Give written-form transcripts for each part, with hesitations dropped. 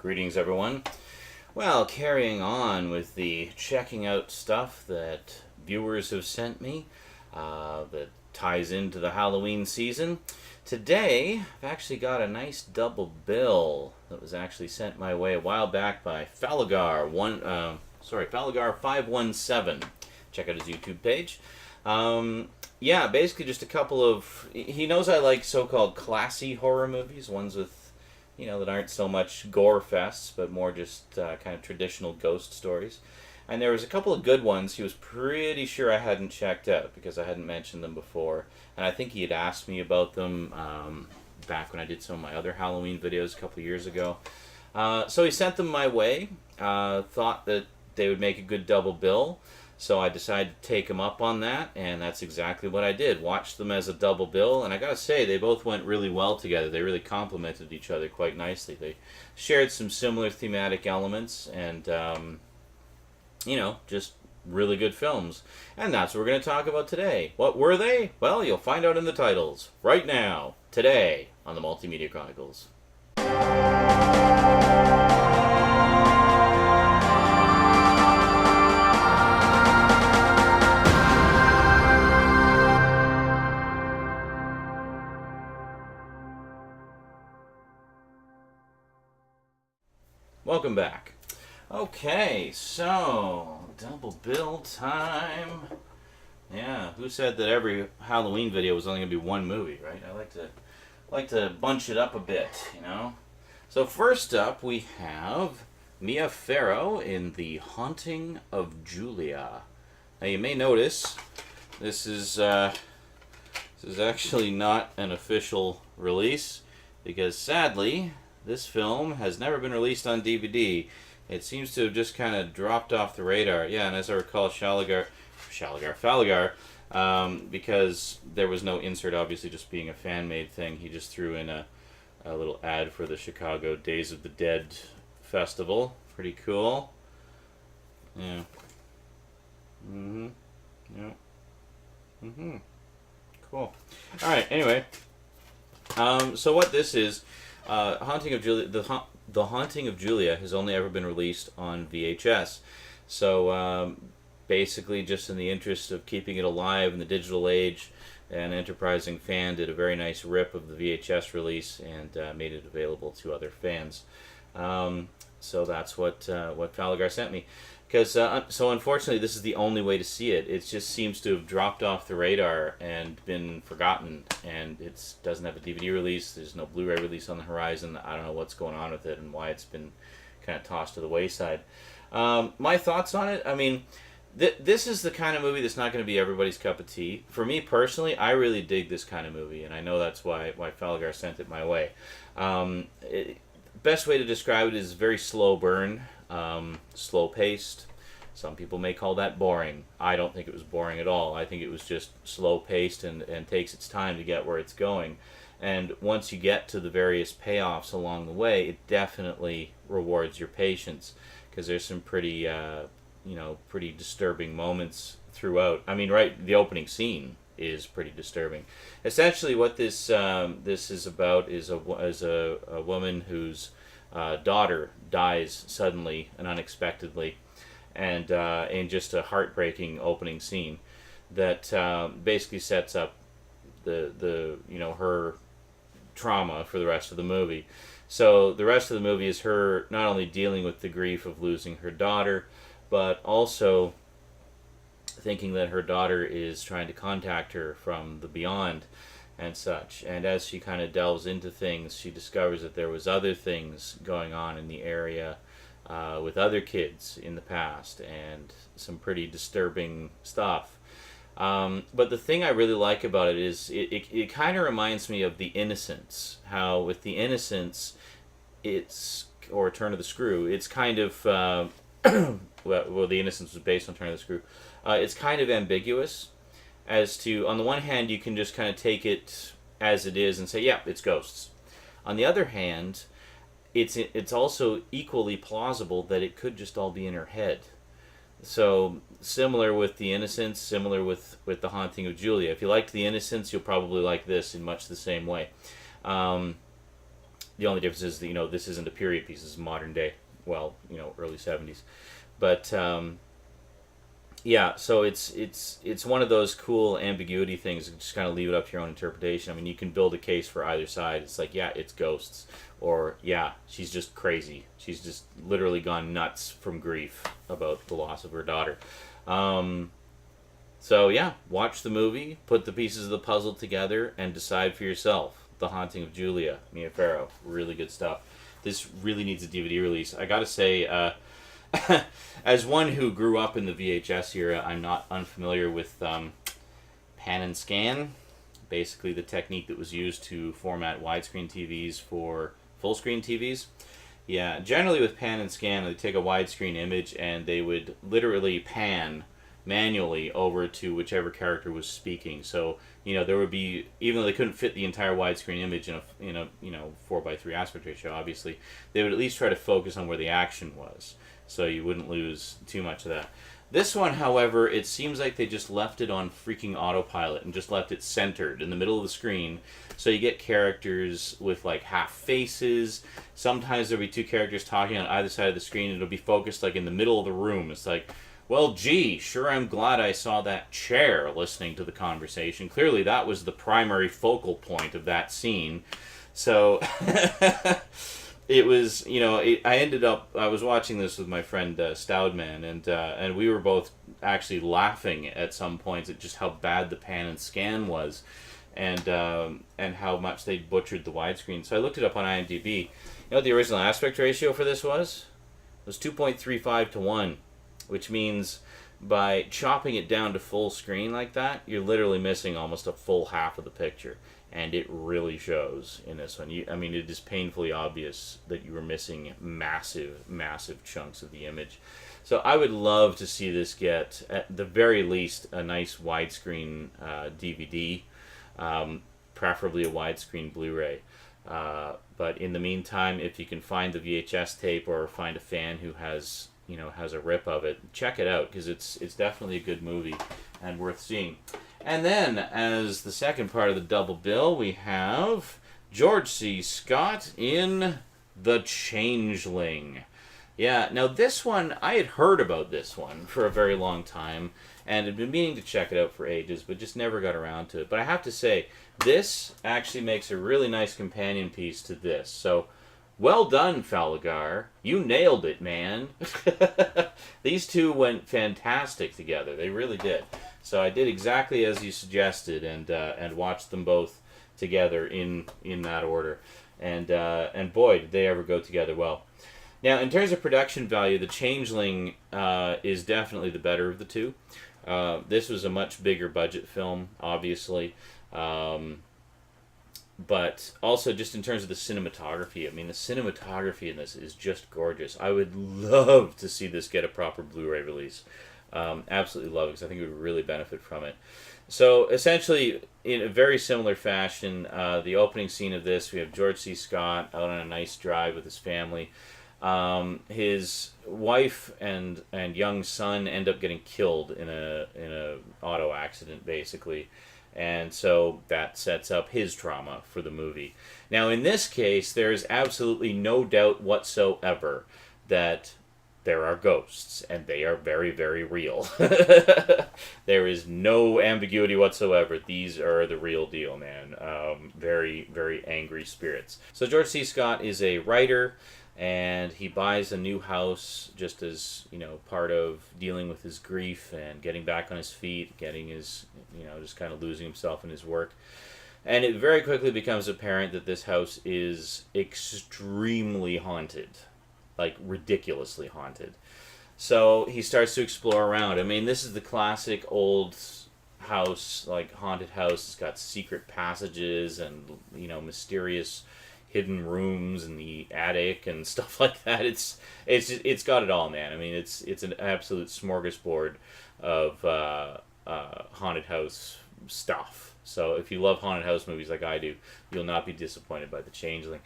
Greetings, everyone. Well, carrying on with the checking out stuff that viewers have sent me that ties into the Halloween season. Today, I've actually got a nice double bill that was actually sent my way a while back by Falagar 517. Check out his YouTube page. Yeah, basically just a couple of... He knows I like so-called classy horror movies, ones with, that aren't so much gore fests, but more just kind of traditional ghost stories. And there was a couple of good ones he was pretty sure I hadn't checked out because I hadn't mentioned them before. And I think he had asked me about them back when I did some of my other Halloween videos a couple of years ago. So he sent them my way, thought that they would make a good double bill. So I decided to take them up on that, and that's exactly what I did. Watched them as a double bill, and I gotta say, they both went really well together. They really complemented each other quite nicely. They shared some similar thematic elements, and, just really good films. And that's what we're going to talk about today. What were they? Well, you'll find out in the titles. Right now, today, on the Multimedia Chronicles. Welcome back. Okay, so double bill time. Yeah, who said that every Halloween video was only gonna be one movie, right? I like to bunch it up a bit, So first up we have Mia Farrow in The Haunting of Julia. Now you may notice this is actually not an official release because sadly this film has never been released on DVD. It seems to have just kind of dropped off the radar. Yeah, and as I recall, Falagar, because there was no insert, obviously just being a fan-made thing, he just threw in a little ad for the Chicago Days of the Dead Festival. Pretty cool. Yeah. Yeah. Cool. Alright, anyway. So what this is... Haunting of Julia, the Haunting of Julia has only ever been released on VHS. So basically, just in the interest of keeping it alive in the digital age, an enterprising fan did a very nice rip of the VHS release and made it available to other fans. So that's what Falagar sent me. Because so unfortunately, this is the only way to see it. It just seems to have dropped off the radar and been forgotten. And it doesn't have a DVD release. There's no Blu-ray release on the horizon. I don't know what's going on with it and why it's been kind of tossed to the wayside. My thoughts on it. I mean, this is the kind of movie that's not going to be everybody's cup of tea. For me personally, I really dig this kind of movie, and I know that's why Falagar sent it my way. Best way to describe it is very slow burn. Slow-paced. Some people may call that boring. I don't think it was boring at all. I think it was just slow-paced and takes its time to get where it's going. And once you get to the various payoffs along the way, it definitely rewards your patience because there's some pretty, pretty disturbing moments throughout. I mean, right, the opening scene is pretty disturbing. Essentially, what this is about is a woman whose daughter dies suddenly and unexpectedly, and in just a heartbreaking opening scene that basically sets up the her trauma for the rest of the movie. So the rest of the movie is her not only dealing with the grief of losing her daughter, but also thinking that her daughter is trying to contact her from the beyond and such. And as she kind of delves into things, she discovers that there was other things going on in the area with other kids in the past and some pretty disturbing stuff. But the thing I really like about it is it kind of reminds me of The Innocents. How with The Innocents, or Turn of the Screw, it's kind of... well, The Innocents was based on Turn of the Screw. It's kind of ambiguous as to, on the one hand, you can just kind of take it as it is and say, yeah, it's ghosts. On the other hand, it's also equally plausible that it could just all be in her head. So, similar with The Innocents, similar with The Haunting of Julia. If you liked The Innocents, you'll probably like this in much the same way. The only difference is that, this isn't a period piece. This is modern day. Well, early 70s. But yeah, so it's one of those cool ambiguity things. Just kind of leave it up to your own interpretation. I mean, you can build a case for either side. It's like, yeah, it's ghosts, or yeah, she's just crazy. She's just literally gone nuts from grief about the loss of her daughter. So yeah, watch the movie, put the pieces of the puzzle together, and decide for yourself. The Haunting of Julia, Mia Farrow, really good stuff. This really needs a DVD release. I gotta say, as one who grew up in the VHS era, I'm not unfamiliar with pan and scan, basically the technique that was used to format widescreen TVs for full screen TVs. Yeah, generally with pan and scan, they take a widescreen image and they would literally pan manually over to whichever character was speaking. So, there would be, even though they couldn't fit the entire widescreen image in a 4:3 aspect ratio, obviously, they would at least try to focus on where the action was, so you wouldn't lose too much of that. This one, however, it seems like they just left it on freaking autopilot and just left it centered in the middle of the screen. So you get characters with like half faces. Sometimes there'll be two characters talking on either side of the screen, and it'll be focused like in the middle of the room. It's like, well, gee, sure, I'm glad I saw that chair listening to the conversation. Clearly, that was the primary focal point of that scene. So, it was, I was watching this with my friend Stoudman, and we were both actually laughing at some points at just how bad the pan and scan was, and how much they butchered the widescreen. So I looked it up on IMDb. You know what the original aspect ratio for this was? It was 2.35 to 1. Which means by chopping it down to full screen like that, you're literally missing almost a full half of the picture. And it really shows in this one. It is painfully obvious that you were missing massive, massive chunks of the image. So I would love to see this get, at the very least, a nice widescreen DVD, preferably a widescreen Blu-ray. But in the meantime, if you can find the VHS tape or find a fan who has a rip of it, check it out, because it's definitely a good movie and worth seeing. And then, as the second part of the double bill, we have George C. Scott in The Changeling. Yeah, now this one, I had heard about this one for a very long time, and had been meaning to check it out for ages, but just never got around to it. But I have to say, this actually makes a really nice companion piece to this. So, well done, Falligar. You nailed it, man. These two went fantastic together. They really did. So I did exactly as you suggested, and watched them both together in that order. And boy, did they ever go together well. Now, in terms of production value, The Changeling is definitely the better of the two. This was a much bigger budget film, obviously. But also just in terms of the cinematography, the cinematography in this is just gorgeous. I would love to see this get a proper Blu-ray release. Absolutely love it, because I think it would really benefit from it. So essentially, in a very similar fashion, the opening scene of this, we have George C. Scott out on a nice drive with his family. His wife and young son end up getting killed in a auto accident, basically. And so that sets up his trauma for the movie. Now, in this case, there is absolutely no doubt whatsoever that there are ghosts, and they are very, very real. There is no ambiguity whatsoever. These are the real deal, man. Very, very angry spirits. So George C. Scott is a writer, and he buys a new house just as, part of dealing with his grief and getting back on his feet, getting his, just kind of losing himself in his work. And it very quickly becomes apparent that this house is extremely haunted, like ridiculously haunted. So he starts to explore around. This is the classic old house, like haunted house. It's got secret passages and, mysterious hidden rooms in the attic and stuff like that. It's got it all, man. It's an absolute smorgasbord of haunted house stuff. So if you love haunted house movies like I do, you'll not be disappointed by The Changeling.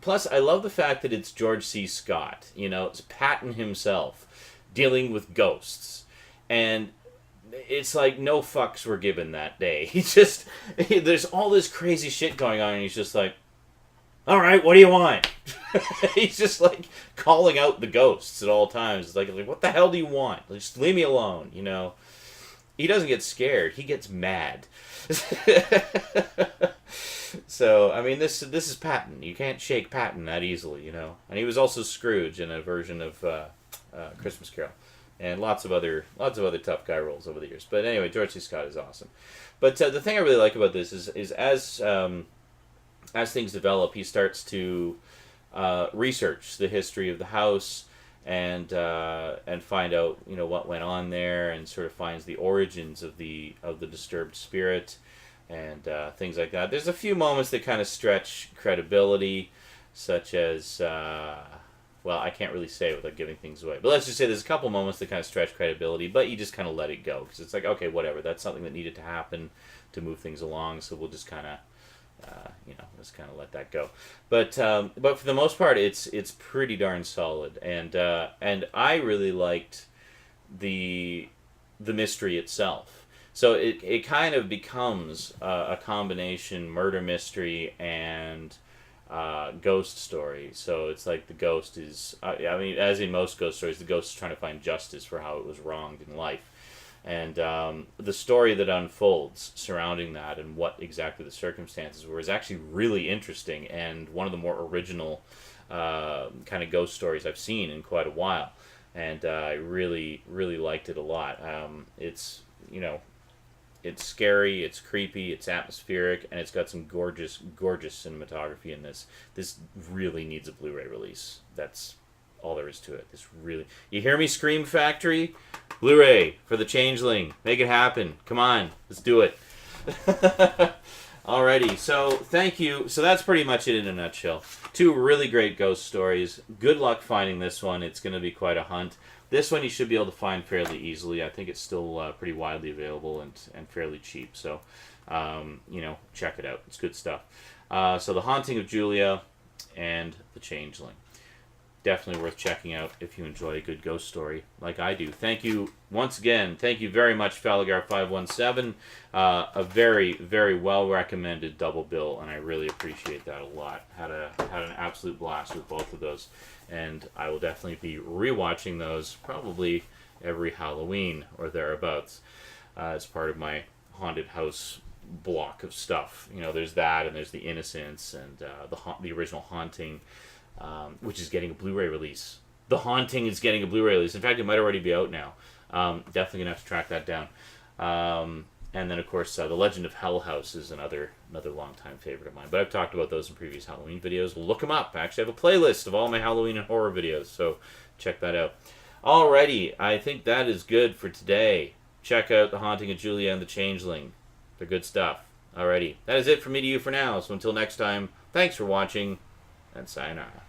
Plus, I love the fact that it's George C. Scott. It's Patton himself dealing with ghosts, and it's like no fucks were given that day. There's all this crazy shit going on, and he's just like, All right, what do you want? He's just like calling out the ghosts at all times. It's like, what the hell do you want? Just leave me alone, you know. He doesn't get scared. He gets mad. So, I mean, this is Patton. You can't shake Patton that easily, you know. And he was also Scrooge in a version of Christmas Carol, and lots of other tough guy roles over the years. But anyway, George C. Scott is awesome. But the thing I really like about this is as things develop, he starts to research the history of the house and find out, you know, what went on there, and sort of finds the origins of the disturbed spirit and things like that. There's a few moments that kind of stretch credibility, such as well, I can't really say it without giving things away, but let's just say there's a couple moments that kind of stretch credibility, but you just kind of let it go because it's like, okay, whatever, that's something that needed to happen to move things along, so we'll just kind of just kind of let that go. But for the most part, it's pretty darn solid, and I really liked the mystery itself. So it kind of becomes a combination murder mystery and ghost story. So it's like the ghost is, I mean, as in most ghost stories, the ghost is trying to find justice for how it was wronged in life. And the story that unfolds surrounding that and what exactly the circumstances were is actually really interesting and one of the more original kind of ghost stories I've seen in quite a while. And I really, really liked it a lot. It's, you know, it's scary, it's creepy, it's atmospheric, and it's got some gorgeous, gorgeous cinematography in this. This really needs a Blu-ray release. That's all there is to it. This really... You hear me, Scream Factory? Blu-ray for The Changeling. Make it happen. Come on. Let's do it. Alrighty. So, thank you. So, that's pretty much it in a nutshell. 2 really great ghost stories. Good luck finding this one. It's going to be quite a hunt. This one you should be able to find fairly easily. I think it's still pretty widely available and fairly cheap. So, you know, check it out. It's good stuff. So, The Haunting of Julia and The Changeling. Definitely worth checking out if you enjoy a good ghost story like I do. Thank you once again. Thank you very much, Falagar517. A very, very well recommended double bill, and I really appreciate that a lot. Had an absolute blast with both of those, and I will definitely be rewatching those probably every Halloween or thereabouts as part of my haunted house block of stuff. You know, there's that, and there's The Innocents, and the original Haunting. Which is getting a Blu-ray release. The Haunting is getting a Blu-ray release. In fact, it might already be out now. Definitely going to have to track that down. And then, of course, The Legend of Hell House is another longtime favorite of mine. But I've talked about those in previous Halloween videos. Look them up. I actually have a playlist of all my Halloween and horror videos, so check that out. Alrighty, I think that is good for today. Check out The Haunting of Julia and The Changeling. They're good stuff. Alrighty, that is it from me to you for now. So until next time, thanks for watching, and sayonara.